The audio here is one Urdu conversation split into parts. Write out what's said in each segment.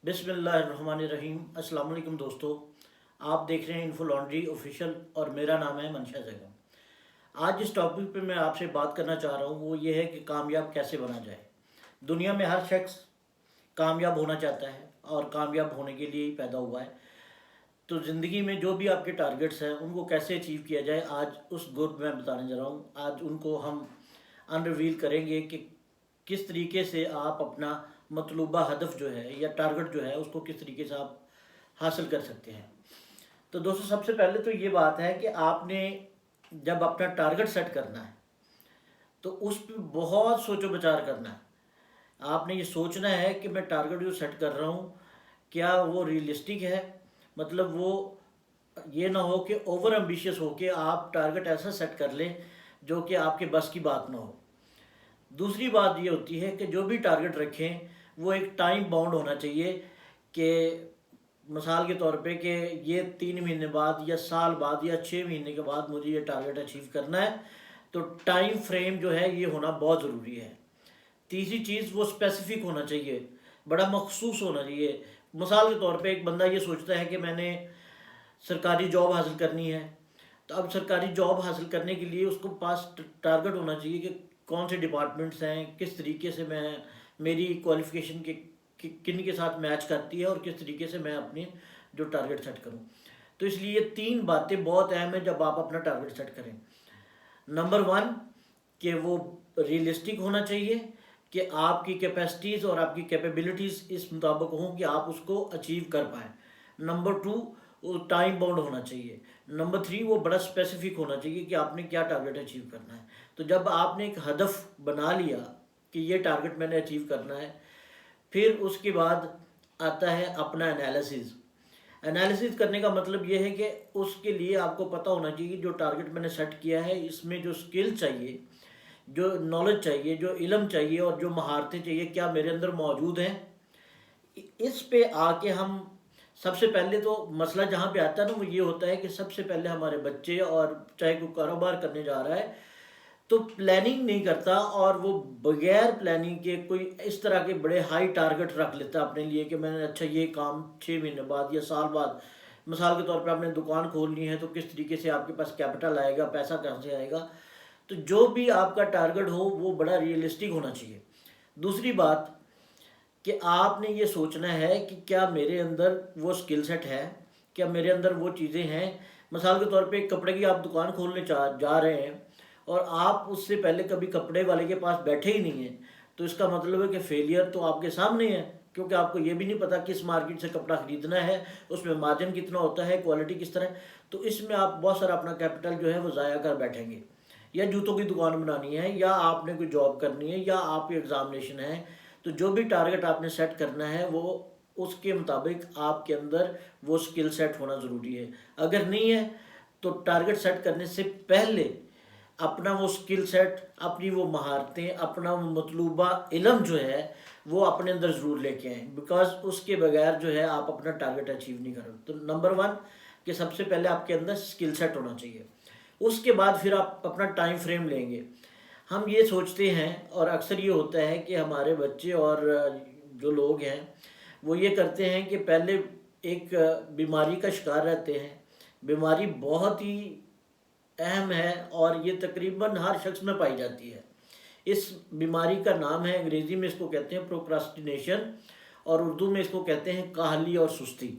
بسم اللہ الرحمن الرحیم۔ السلام علیکم دوستو، آپ دیکھ رہے ہیں انفو لانڈری آفیشیل اور میرا نام ہے منشا زیگم۔ آج جس ٹاپک پہ میں آپ سے بات کرنا چاہ رہا ہوں وہ یہ ہے کہ کامیاب کیسے بنا جائے۔ دنیا میں ہر شخص کامیاب ہونا چاہتا ہے اور کامیاب ہونے کے لیے ہی پیدا ہوا ہے۔ تو زندگی میں جو بھی آپ کے ٹارگٹس ہیں ان کو کیسے اچیو کیا جائے، آج اس گروپ میں بتانے جا رہا ہوں۔ آج ان کو ہم انریویل کریں گے کہ کس طریقے سے آپ اپنا مطلوبہ ہدف جو ہے یا ٹارگٹ جو ہے اس کو کس طریقے سے آپ حاصل کر سکتے ہیں۔ تو دوستو، سب سے پہلے تو یہ بات ہے کہ آپ نے جب اپنا ٹارگٹ سیٹ کرنا ہے تو اس پہ بہت سوچ و بچار کرنا ہے۔ آپ نے یہ سوچنا ہے کہ میں ٹارگٹ جو سیٹ کر رہا ہوں کیا وہ ریئلسٹک ہے، مطلب وہ یہ نہ ہو کہ اوور ایمبیشیس ہو کے آپ ٹارگٹ ایسا سیٹ کر لیں جو کہ آپ کے بس کی بات نہ ہو۔ دوسری بات یہ ہوتی ہے کہ جو بھی ٹارگٹ رکھیں وہ ایک ٹائم باؤنڈ ہونا چاہیے، کہ مثال کے طور پہ کہ یہ 3 مہینے بعد یا سال بعد یا 6 مہینے کے بعد مجھے یہ ٹارگٹ اچیو کرنا ہے، تو ٹائم فریم جو ہے یہ ہونا بہت ضروری ہے۔ تیسری چیز، وہ اسپیسیفک ہونا چاہیے، بڑا مخصوص ہونا چاہیے۔ مثال کے طور پہ ایک بندہ یہ سوچتا ہے کہ میں نے سرکاری جاب حاصل کرنی ہے، تو اب سرکاری جاب حاصل کرنے کے لیے اس کو پاس ٹارگٹ ہونا چاہیے کہ کون سے ڈپارٹمنٹس ہیں، کس طریقے سے میری کوالیفیکیشن کے کن کے ساتھ میچ کرتی ہے اور کس طریقے سے میں اپنی جو ٹارگٹ سیٹ کروں۔ تو اس لیے یہ 3 باتیں بہت اہم ہیں جب آپ اپنا ٹارگٹ سیٹ کریں۔ نمبر 1 کہ وہ ریئلسٹک ہونا چاہیے، کہ آپ کی کیپیسٹیز اور آپ کی کیپیبلٹیز اس مطابق ہوں کہ آپ اس کو اچیو کر پائیں۔ نمبر 2 وہ ٹائم باؤنڈ ہونا چاہیے۔ نمبر 3 وہ بڑا اسپیسیفک ہونا چاہیے کہ آپ نے کیا ٹارگٹ اچیو کرنا ہے۔ تو جب آپ نے ایک ہدف بنا لیا کہ یہ ٹارگٹ میں نے اچیو کرنا ہے، پھر اس کے بعد آتا ہے اپنا انالیسز کرنے کا مطلب یہ ہے کہ اس کے لیے آپ کو پتہ ہونا چاہیے جو ٹارگٹ میں نے سیٹ کیا ہے اس میں جو سکل چاہیے، جو نالج چاہیے، جو علم چاہیے اور جو مہارتیں چاہیے کیا میرے اندر موجود ہیں۔ اس پہ آ کے ہم سب سے پہلے تو مسئلہ جہاں پہ آتا ہے نا وہ یہ ہوتا ہے کہ سب سے پہلے ہمارے بچے اور چاہے کوئی کاروبار کرنے جا رہا ہے تو پلاننگ نہیں کرتا، اور وہ بغیر پلاننگ کے کوئی اس طرح کے بڑے ہائی ٹارگٹ رکھ لیتا ہے اپنے لیے کہ میں نے اچھا یہ کام 6 مہینے بعد یا سال بعد، مثال کے طور پہ آپ نے دکان کھولنی ہے تو کس طریقے سے آپ کے پاس کیپٹل آئے گا، پیسہ کہاں سے آئے گا۔ تو جو بھی آپ کا ٹارگٹ ہو وہ بڑا ریئلسٹک ہونا چاہیے۔ دوسری بات کہ آپ نے یہ سوچنا ہے کہ کیا میرے اندر وہ سکل سیٹ ہے، کیا میرے اندر وہ چیزیں ہیں۔ مثال کے طور پہ ایک کپڑے کی آپ دکان کھولنے جا رہے ہیں اور آپ اس سے پہلے کبھی کپڑے والے کے پاس بیٹھے ہی نہیں ہیں، تو اس کا مطلب ہے کہ فیلئر تو آپ کے سامنے ہے، کیونکہ آپ کو یہ بھی نہیں پتا کس مارکیٹ سے کپڑا خریدنا ہے، اس میں مارجن کتنا ہوتا ہے، کوالٹی کس طرح ہے۔ تو اس میں آپ بہت سارا اپنا کیپٹل جو ہے وہ ضائع کر بیٹھیں گے۔ یا جوتوں کی دکان بنانی ہے، یا آپ نے کوئی جاب کرنی ہے، یا آپ کی ایگزامینیشن ہے، تو جو بھی ٹارگٹ آپ نے سیٹ کرنا ہے وہ اس کے مطابق آپ کے اندر وہ سکل سیٹ ہونا ضروری ہے۔ اگر نہیں ہے تو ٹارگٹ سیٹ کرنے سے پہلے اپنا وہ سکل سیٹ، اپنی وہ مہارتیں، اپنا وہ مطلوبہ علم جو ہے وہ اپنے اندر ضرور لے کے آئیں، بیکاز اس کے بغیر جو ہے آپ اپنا ٹارگٹ اچیو نہیں کرو۔ تو نمبر 1 کہ سب سے پہلے آپ کے اندر سکل سیٹ ہونا چاہیے۔ اس کے بعد پھر آپ اپنا ٹائم فریم لیں گے۔ ہم یہ سوچتے ہیں اور اکثر یہ ہوتا ہے کہ ہمارے بچے اور جو لوگ ہیں وہ یہ کرتے ہیں کہ پہلے ایک بیماری کا شکار رہتے ہیں۔ بیماری بہت ہی اہم ہے اور یہ تقریباً ہر شخص میں پائی جاتی ہے۔ اس بیماری کا نام ہے، انگریزی میں اس کو کہتے ہیں پروکراسٹینیشن، اور اردو میں اس کو کہتے ہیں کاہلی اور سستی۔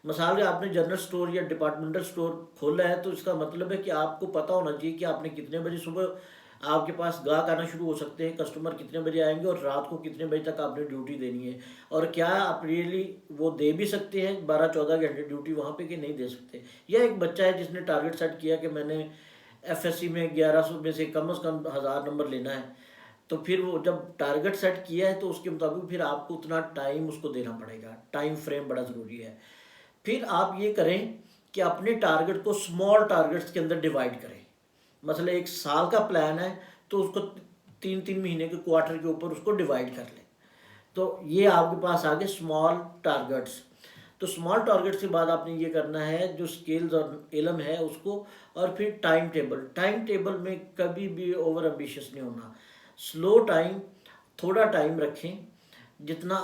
مثال کہ آپ نے جنرل سٹور یا ڈپارٹمنٹل سٹور کھولا ہے تو اس کا مطلب ہے کہ آپ کو پتہ ہونا چاہیے کہ آپ نے کتنے بجے صبح آپ کے پاس گاہک آنا شروع ہو سکتے ہیں، کسٹمر کتنے بجے آئیں گے، اور رات کو کتنے بجے تک آپ نے ڈیوٹی دینی ہے، اور کیا آپ ریئلی وہ دے بھی سکتے ہیں 12-14 گھنٹے ڈیوٹی وہاں پہ کہ نہیں دے سکتے۔ یا ایک بچہ ہے جس نے ٹارگٹ سیٹ کیا کہ میں نے FSC میں 1100 میں سے کم از کم 1000 نمبر لینا ہے، تو پھر وہ جب ٹارگٹ سیٹ کیا ہے تو اس کے مطابق پھر آپ کو اتنا ٹائم اس کو دینا پڑے گا۔ ٹائم فریم بڑا ضروری ہے۔ پھر آپ یہ کریں کہ اپنے ٹارگٹ کو سمال ٹارگٹس کے اندر ڈیوائڈ کریں۔ مثلا 1 سال کا پلان ہے تو اس کو 3 مہینے کے کوارٹر کے اوپر اس کو ڈیوائڈ کر لیں۔ تو یہ آپ کے پاس آگے سمال ٹارگٹس۔ تو سمال ٹارگٹ کے بعد آپ نے یہ کرنا ہے جو سکلز اور علم ہے اس کو، اور پھر ٹائم ٹیبل میں کبھی بھی اوور ایمبیشیس نہیں ہونا۔ سلو ٹائم، تھوڑا ٹائم رکھیں، جتنا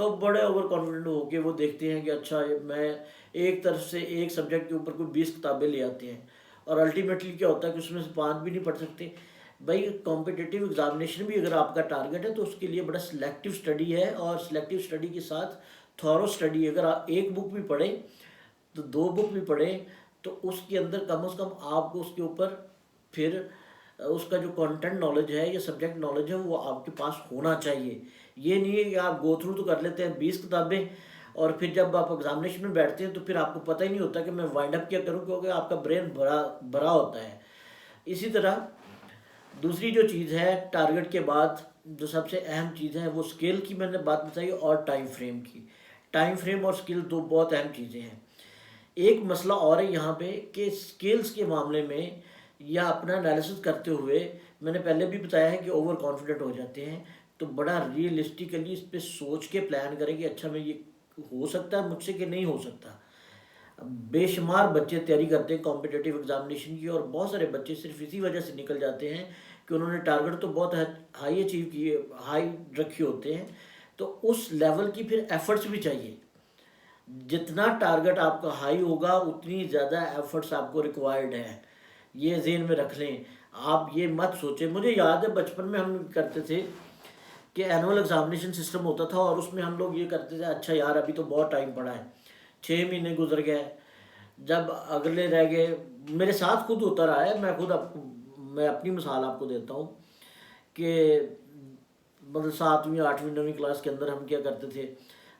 تو بڑے اوور کانفیڈنٹ ہو کے وہ دیکھتے ہیں کہ اچھا میں ایک طرف سے ایک سبجیکٹ کے اوپر کوئی 20 کتابیں لے آتے ہیں، اور الٹیمیٹلی کیا ہوتا ہے کہ اس میں سے 5 بھی نہیں پڑھ سکتے۔ بھائی کمپٹیٹیو ایگزامینیشن بھی اگر آپ کا ٹارگیٹ ہے تو اس کے لیے بڑا سلیکٹیو اسٹڈی ہے، اور سلیکٹیو اسٹڈی کے ساتھ تھورو اسٹڈی۔ اگر آپ ایک بک بھی پڑھیں تو 2 بک بھی پڑھیں تو اس کے اندر کم از کم آپ کو اس کے اوپر پھر اس کا جو کانٹینٹ نالج ہے یا سبجیکٹ نالج ہے وہ آپ کے پاس ہونا چاہیے۔ یہ نہیں ہے کہ آپ گو تھرو تو کر لیتے ہیں 20 کتابیں، اور پھر جب آپ ایگزامینیشن میں بیٹھتے ہیں تو پھر آپ کو پتہ ہی نہیں ہوتا کہ میں وائنڈ اپ کیا کروں، کیونکہ آپ کا برین بھرا ہوتا ہے۔ اسی طرح دوسری جو چیز ہے ٹارگٹ کے بعد جو سب سے اہم چیز ہے وہ اسکیل کی میں نے بات بتائی، اور ٹائم فریم کی۔ ٹائم فریم اور اسکیل 2 بہت اہم چیزیں ہیں۔ ایک مسئلہ اور ہے یہاں پہ کہ اسکیلز کے معاملے میں یا اپنا انالیسس کرتے ہوئے میں نے پہلے بھی بتایا ہے کہ اوور کانفیڈنٹ ہو جاتے ہیں، تو بڑا ریئلسٹیکلی اس پہ سوچ کے پلان کریں کہ اچھا میں یہ ہو سکتا ہے مجھ سے کہ نہیں ہو سکتا۔ بے شمار بچے تیاری کرتے ہیں کمپٹیٹیو ایگزامینیشن کی، اور بہت سارے بچے صرف اسی وجہ سے نکل جاتے ہیں کہ انہوں نے ٹارگٹ تو بہت ہائی اچیو کیے، ہائی رکھے ہوتے ہیں، تو اس لیول کی پھر ایفرٹس بھی چاہیے۔ جتنا ٹارگٹ آپ کا ہائی ہوگا اتنی زیادہ ایفرٹس آپ کو ریکوائرڈ ہیں، یہ ذہن میں رکھ لیں۔ آپ یہ مت سوچیں، مجھے یاد ہے بچپن میں ہم کرتے تھے کہ اینول ایگزامینیشن سسٹم ہوتا تھا، اور اس میں ہم لوگ یہ کرتے تھے اچھا یار ابھی تو بہت ٹائم پڑا ہے، 6 مہینے گزر گئے، جب اگلے رہ گئے۔ میرے ساتھ خود ہوتا رہا ہے، میں اپنی مثال آپ کو دیتا ہوں کہ مطلب 7ویں 8ویں 9ویں کلاس کے اندر ہم کیا کرتے تھے،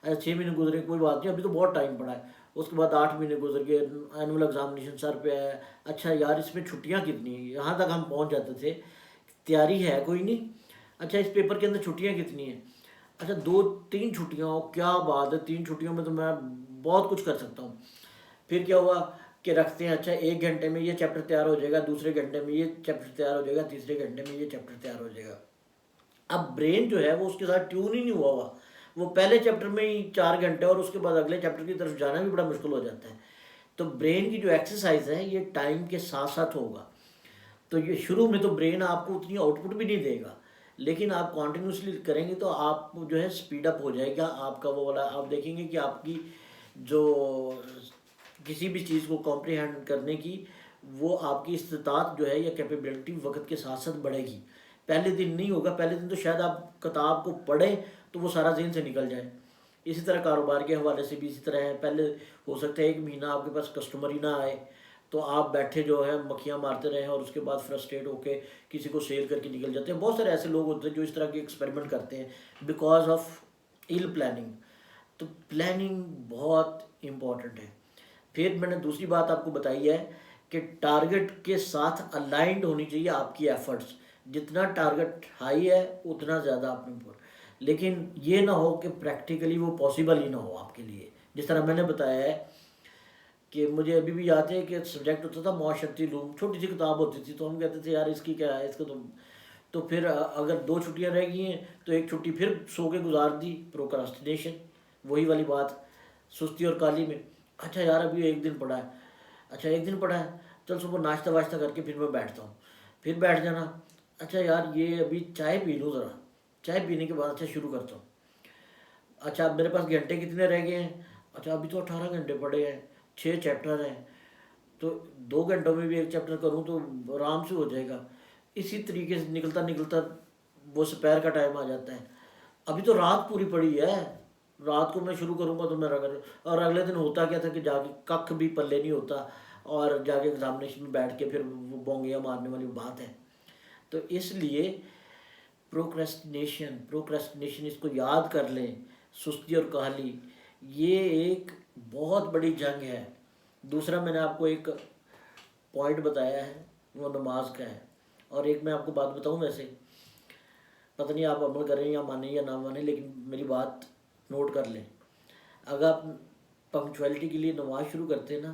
اچھا 6 مہینے گزرے کوئی بات نہیں ابھی تو بہت ٹائم پڑا ہے، اس کے بعد 8 مہینے گزر گئے، اینول ایگزامینیشن سر پہ ہے، اچھا یار اس میں چھٹیاں کتنی ہیں، یہاں تک ہم پہنچ جاتے تھے، تیاری ہے کوئی نہیں، اچھا اس پیپر کے اندر چھٹیاں کتنی ہیں، اچھا 2-3 چھٹیاں ہو، کیا بات ہے 3 چھٹیوں میں تو میں بہت کچھ کر سکتا ہوں۔ پھر کیا ہوا کہ رکھتے ہیں اچھا 1 گھنٹے میں یہ چیپٹر تیار ہو جائے گا، دوسرے گھنٹے میں یہ چیپٹر تیار ہو جائے گا، تیسرے گھنٹے میں یہ چیپٹر تیار ہو جائے گا۔ اب برین جو ہے وہ اس کے ساتھ ٹیون ہی نہیں ہوا، وہ پہلے چیپٹر میں ہی 4 گھنٹے اور اس کے بعد اگلے چیپٹر کی طرف جانا بھی بڑا مشکل ہو جاتا ہے۔ تو برین کی جو ایکسرسائز ہے یہ ٹائم کے ساتھ ساتھ ہوگا، تو یہ شروع میں تو برین آپ کو اتنی آؤٹ پٹ بھی نہیں دے گا، لیکن آپ کنٹینیوسلی کریں گے تو آپ جو ہے اسپیڈ اپ ہو جائے گا آپ کا وہ والا، آپ دیکھیں گے کہ آپ کی جو کسی بھی چیز کو کمپریہینڈ کرنے کی وہ آپ کی استطاعت جو ہے یا کیپیبلٹی وقت کے ساتھ ساتھ بڑھے گی۔ پہلے دن نہیں ہوگا، پہلے دن تو شاید آپ کتاب کو پڑھیں تو وہ سارا ذہن سے نکل جائے۔ اسی طرح کاروبار کے حوالے سے بھی اسی طرح ہے، پہلے ہو سکتا ہے 1 مہینہ آپ کے پاس کسٹمر ہی نہ آئے تو آپ بیٹھے جو ہے مکھیاں مارتے رہیں، اور اس کے بعد فرسٹریٹ ہو کے کسی کو سیل کر کے نکل جاتے ہیں۔ بہت سارے ایسے لوگ ہوتے ہیں جو اس طرح کے ایکسپیریمنٹ کرتے ہیں بیکاز آف ایل پلاننگ۔ تو پلاننگ بہت امپورٹنٹ ہے۔ پھر میں نے دوسری بات آپ کو بتائی ہے کہ ٹارگٹ کے ساتھ الائنڈ ہونی چاہیے آپ کی ایفرٹس، جتنا ٹارگٹ ہائی ہے اتنا زیادہ آپ نے لیکن یہ نہ ہو کہ پریکٹیکلی وہ پاسبل ہی نہ ہو آپ کے لیے۔ جس طرح میں نے بتایا ہے کہ مجھے ابھی بھی یاد ہے کہ سبجیکٹ ہوتا تھا معاشرتی علوم، چھوٹی سی کتاب ہوتی تھی، تو ہم کہتے تھے یار اس کی کیا ہے، اس کا تو پھر اگر 2 چھٹیاں رہ گئی ہیں تو 1 چھٹی پھر سو کے گزار دی، پروکراسٹینیشن، وہی والی بات، سستی اور کالی میں۔ اچھا یار ابھی 1 دن پڑھا ہے، اچھا 1 دن پڑھا ہے، چل صبح ناشتہ واشتہ کر کے پھر میں بیٹھتا ہوں، پھر بیٹھ جانا، اچھا یار یہ ابھی چائے پی لوں ذرا، چائے پینے کے بعد اچھا شروع کرتا ہوں، اچھا اب میرے پاس گھنٹے کتنے رہ گئے ہیں، اچھا ابھی تو 18 گھنٹے پڑے ہیں، 6 چیپٹر ہیں، تو 2 گھنٹوں میں بھی 1 چیپٹر کروں تو آرام سے ہو جائے گا۔ اسی طریقے سے نکلتا نکلتا وہ سپیر کا ٹائم آ جاتا ہے، ابھی تو رات پوری پڑی ہے، رات کو میں شروع کروں گا تو میرا اور اگلے دن ہوتا کیا تھا کہ جا کے ککھ بھی پلے نہیں ہوتا، اور جا کے ایگزامینیشن میں بیٹھ کے پھر وہ بونگیاں مارنے والی بات ہے۔ تو اس لیے پروکریسٹینیشن اس کو یاد کر لیں، سستی اور کاہلی یہ ایک بہت بڑی جنگ ہے۔ دوسرا میں نے آپ کو ایک پوائنٹ بتایا ہے وہ نماز کا ہے، اور ایک میں آپ کو بات بتاؤں، ویسے پتہ نہیں آپ عمل کریں یا مانیں یا نہ مانیں، لیکن میری بات نوٹ کر لیں۔ اگر آپ پنکچویلٹی کے لیے نماز شروع کرتے ہیں نا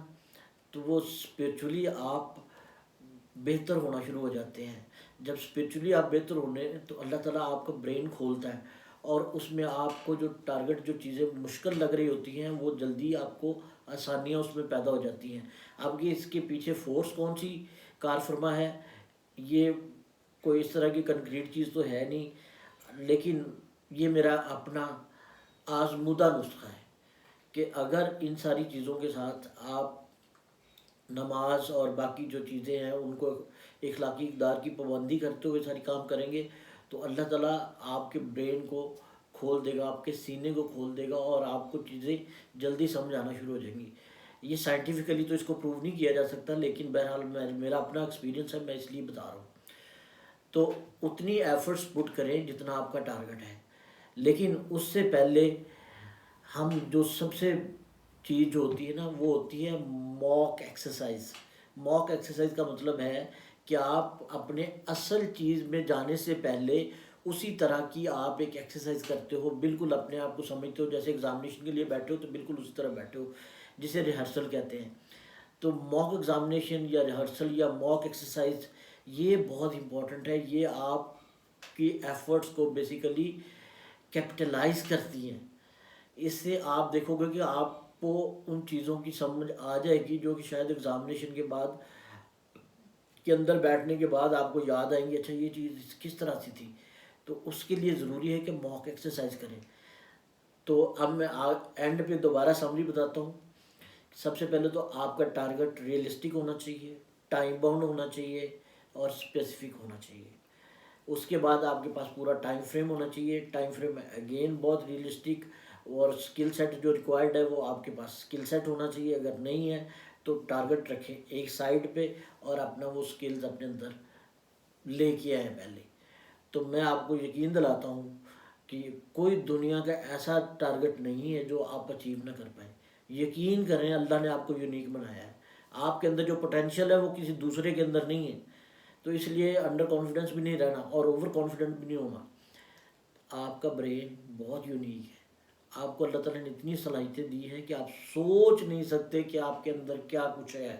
تو وہ اسپریچولی آپ بہتر ہونا شروع ہو جاتے ہیں۔ جب اسپریچولی آپ بہتر ہونے تو اللہ تعالیٰ آپ کا برین کھولتا ہے، اور اس میں آپ کو جو ٹارگٹ جو چیزیں مشکل لگ رہی ہوتی ہیں وہ جلدی آپ کو آسانیاں اس میں پیدا ہو جاتی ہیں۔ آپ کی اس کے پیچھے فورس کون سی کار فرما ہے، یہ کوئی اس طرح کی کنکریٹ چیز تو ہے نہیں، لیکن یہ میرا اپنا آزمودہ نسخہ ہے کہ اگر ان ساری چیزوں کے ساتھ آپ نماز اور باقی جو چیزیں ہیں ان کو اخلاقی اقدار کی پابندی کرتے ہوئے ساری کام کریں گے تو اللہ تعالیٰ آپ کے برین کو کھول دے گا، آپ کے سینے کو کھول دے گا اور آپ کو چیزیں جلدی سمجھ آنا شروع ہو جائیں گی۔ یہ سائنٹیفکلی تو اس کو پروو نہیں کیا جا سکتا، لیکن بہرحال میرا اپنا ایکسپیرینس ہے، میں اس لیے بتا رہا ہوں۔ تو اتنی ایفرٹس پٹ کریں جتنا آپ کا ٹارگٹ ہے، لیکن اس سے پہلے ہم جو سب سے چیز جو ہوتی ہے نا وہ ہوتی ہے موک ایکسرسائز۔ موک ایکسرسائز کا مطلب ہے کہ آپ اپنے اصل چیز میں جانے سے پہلے اسی طرح کی آپ ایک ایکسرسائز کرتے ہو، بالکل اپنے آپ کو سمجھتے ہو جیسے ایگزامینیشن کے لیے بیٹھے ہو تو بالکل اسی طرح بیٹھے ہو، جسے ریہرسل کہتے ہیں۔ تو موک ایگزامینیشن یا ریہرسل یا موک ایکسرسائز یہ بہت امپورٹنٹ ہے، یہ آپ کی ایفرٹس کو بیسیکلی کیپٹلائز کرتی ہیں۔ اس سے آپ دیکھو گے کہ آپ کو ان چیزوں کی سمجھ آ جائے گی جو کہ شاید ایگزامینیشن کے بعد کے اندر بیٹھنے کے بعد آپ کو یاد آئیں گی، اچھا یہ چیز کس طرح سے تھی۔ تو اس کے لیے ضروری ہے کہ موک ایکسرسائز کریں۔ تو اب میں اینڈ پہ دوبارہ سمری بتاتا ہوں۔ سب سے پہلے تو آپ کا ٹارگٹ ریئلسٹک ہونا چاہیے، ٹائم باؤنڈ ہونا چاہیے اور اسپیسیفک ہونا چاہیے۔ اس کے بعد آپ کے پاس پورا ٹائم فریم ہونا چاہیے، ٹائم فریم اگین بہت ریئلسٹک، اور اسکل سیٹ جو ریکوائرڈ ہے وہ آپ کے پاس اسکل سیٹ ہونا چاہیے۔ اگر نہیں ہے تو ٹارگٹ رکھیں ایک سائڈ پہ اور اپنا وہ اسکلز اپنے اندر لے کے آئیں پہلے۔ تو میں آپ کو یقین دلاتا ہوں کہ کوئی دنیا کا ایسا ٹارگٹ نہیں ہے جو آپ اچیو نہ کر پائیں۔ یقین کریں اللہ نے آپ کو یونیک بنایا ہے، آپ کے اندر جو پوٹینشیل ہے وہ کسی دوسرے کے اندر نہیں ہے۔ تو اس لیے انڈر کانفیڈنس بھی نہیں رہنا اور اوور کانفیڈنٹ بھی نہیں ہونا۔ آپ کا برین بہت یونیک ہے، آپ کو اللہ تعالیٰ نے اتنی صلاحیتیں دی ہیں کہ آپ سوچ نہیں سکتے کہ آپ کے اندر کیا کچھ ہے۔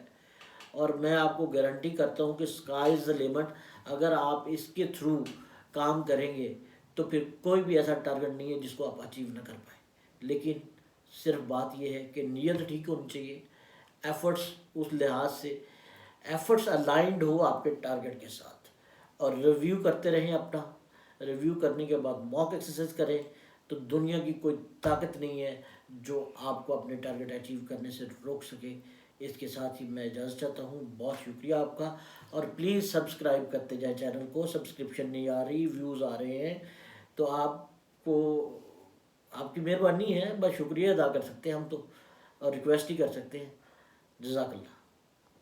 اور میں آپ کو گارنٹی کرتا ہوں کہ اسکائی از دا لمٹ۔ اگر آپ اس کے تھرو کام کریں گے تو پھر کوئی بھی ایسا ٹارگٹ نہیں ہے جس کو آپ اچیو نہ کر پائیں۔ لیکن صرف بات یہ ہے کہ نیت ٹھیک ہونی چاہیے، ایفرٹس اس لحاظ سے ایفرٹس الائنڈ ہو آپ کے ٹارگٹ کے ساتھ، اور ریویو کرتے رہیں اپنا۔ ریویو کرنے کے بعد موک ایکسرسائز کریں تو دنیا کی کوئی طاقت نہیں ہے جو آپ کو اپنے ٹارگٹ اچیو کرنے سے روک سکے۔ اس کے ساتھ ہی میں اجازت چاہتا ہوں، بہت شکریہ آپ کا، اور پلیز سبسکرائب کرتے جائیں چینل کو۔ سبسکرپشن نہیں آ رہی، ویوز آ رہے ہیں، تو آپ کو آپ کی مہربانی ہے، بس شکریہ ادا کر سکتے ہیں ہم تو، اور ریکویسٹ ہی کر سکتے ہیں۔ جزاک اللہ۔